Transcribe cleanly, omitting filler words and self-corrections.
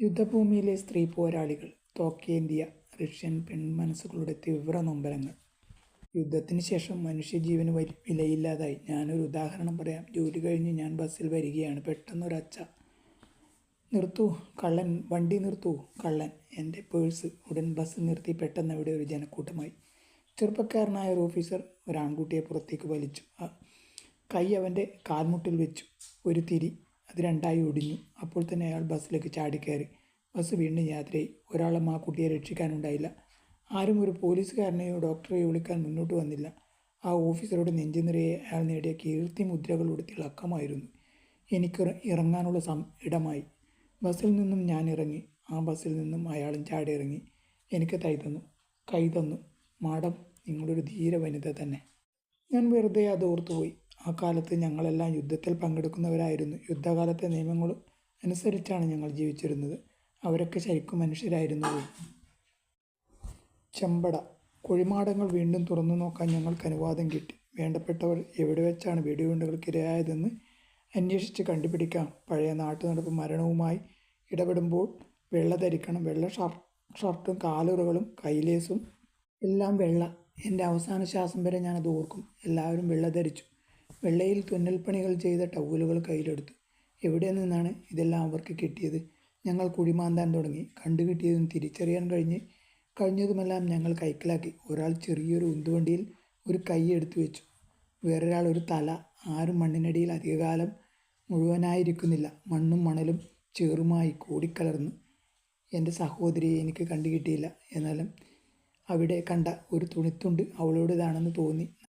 യുദ്ധഭൂമിയിലെ സ്ത്രീ പോരാളികൾ, തോക്കേന്തിയ റഷ്യൻ പെൺമനസ്സുകളുടെ തീവ്ര നൊമ്പരങ്ങൾ. യുദ്ധത്തിന് ശേഷം മനുഷ്യജീവന് വിലയില്ലാതായി. ഞാനൊരു ഉദാഹരണം പറയാം. ജോലി കഴിഞ്ഞ് ഞാൻ ബസ്സിൽ വരികയാണ്. പെട്ടെന്നൊരൊച്ച, "നിർത്തൂ കള്ളൻ, വണ്ടി നിർത്തൂ കള്ളൻ!" എൻ്റെ പേഴ്സ്. ഉടൻ ബസ് നിർത്തി. പെട്ടെന്നവിടെ ഒരു ജനക്കൂട്ടമായി. ചെറുപ്പക്കാരനായ ഒരു ഓഫീസർ ഒരാൺകുട്ടിയെ പുറത്തേക്ക് വലിച്ചു. കൈ അവൻ്റെ കാൽമുട്ടിൽ വെച്ചു. ഒരു തിരി. അത് രണ്ടായി ഒടിഞ്ഞു. അപ്പോൾ തന്നെ അയാൾ ബസ്സിലേക്ക് ചാടിക്കയറി. ബസ് വീണ്ടും യാത്രയായി. ഒരാളും ആ കുട്ടിയെ രക്ഷിക്കാനുണ്ടായില്ല. ആരും ഒരു പോലീസുകാരനെയോ ഡോക്ടറെയോ വിളിക്കാൻ മുന്നോട്ട് വന്നില്ല. ആ ഓഫീസറുടെ നെഞ്ചു നിറയെ അയാൾ നേടിയ കീർത്തിമുദ്രകളുടെ തിളക്കമായിരുന്നു. എനിക്ക് ഇറങ്ങാനുള്ള ഇടമായി. ബസ്സിൽ നിന്നും ഞാൻ ഇറങ്ങി. ആ ബസ്സിൽ നിന്നും അയാളും ചാടി ഇറങ്ങി. എനിക്ക് കൈ തന്നു. "മാഡം, നിങ്ങളൊരു ധീര വനിത തന്നെ." ഞാൻ വെറുതെ അത് ഓർത്തുപോയി. ആ കാലത്ത് ഞങ്ങളെല്ലാം യുദ്ധത്തിൽ പങ്കെടുക്കുന്നവരായിരുന്നു. യുദ്ധകാലത്തെ നിയമങ്ങൾ അനുസരിച്ചാണ് ഞങ്ങൾ ജീവിച്ചിരുന്നത്. അവരൊക്കെ ശരിക്കും മനുഷ്യരായിരുന്നുവോ? ചെമ്പട. കുഴിമാടങ്ങൾ വീണ്ടും തുറന്നു നോക്കാൻ ഞങ്ങൾക്ക് അനുവാദം കിട്ടി. വേണ്ടപ്പെട്ടവർ എവിടെ വെച്ചാണ് വെടിയുണ്ടകൾക്കിരയായതെന്ന് അന്വേഷിച്ച് കണ്ടുപിടിക്കാം. പഴയ നാട്ടുനടപ്പ് മരണവുമായി ഇടപെടുമ്പോൾ വെള്ള ധരിക്കണം. വെള്ള ഷർട്ടും കാലുറകളും കൈലേസും എല്ലാം വെള്ള. എൻ്റെ അവസാന ശ്വാസം വരെ ഞാനത് ഓർക്കും. എല്ലാവരും വെള്ള ധരിച്ചു. വെള്ളയിൽ തുന്നൽപ്പണികൾ ചെയ്ത ടവലുകൾ കയ്യിലെടുത്തു. എവിടെ നിന്നാണ് ഇതെല്ലാം അവർക്ക് കിട്ടിയത്? ഞങ്ങൾ കുഴിമാന്താൻ തുടങ്ങി. കണ്ടുകിട്ടിയതും തിരിച്ചറിയാൻ കഴിഞ്ഞതുമെല്ലാം ഞങ്ങൾ കൈക്കലാക്കി. ഒരാൾ ചെറിയൊരു ഉന്തുവണ്ടിയിൽ ഒരു കൈ എടുത്തു വെച്ചു. വേറൊരാൾ ഒരു തല. ആരും മണ്ണിനടിയിൽ അധികകാലം മുഴുവനായിരിക്കുന്നില്ല. മണ്ണും മണലും ചേറുമായി കൂടിക്കലർന്ന്. എൻ്റെ സഹോദരിയെ എനിക്ക് കണ്ടുകിട്ടിയില്ല. എന്നാലും അവിടെ കണ്ട ഒരു തുണിത്തുണ്ട് അവളുടേതാണെന്ന് തോന്നി.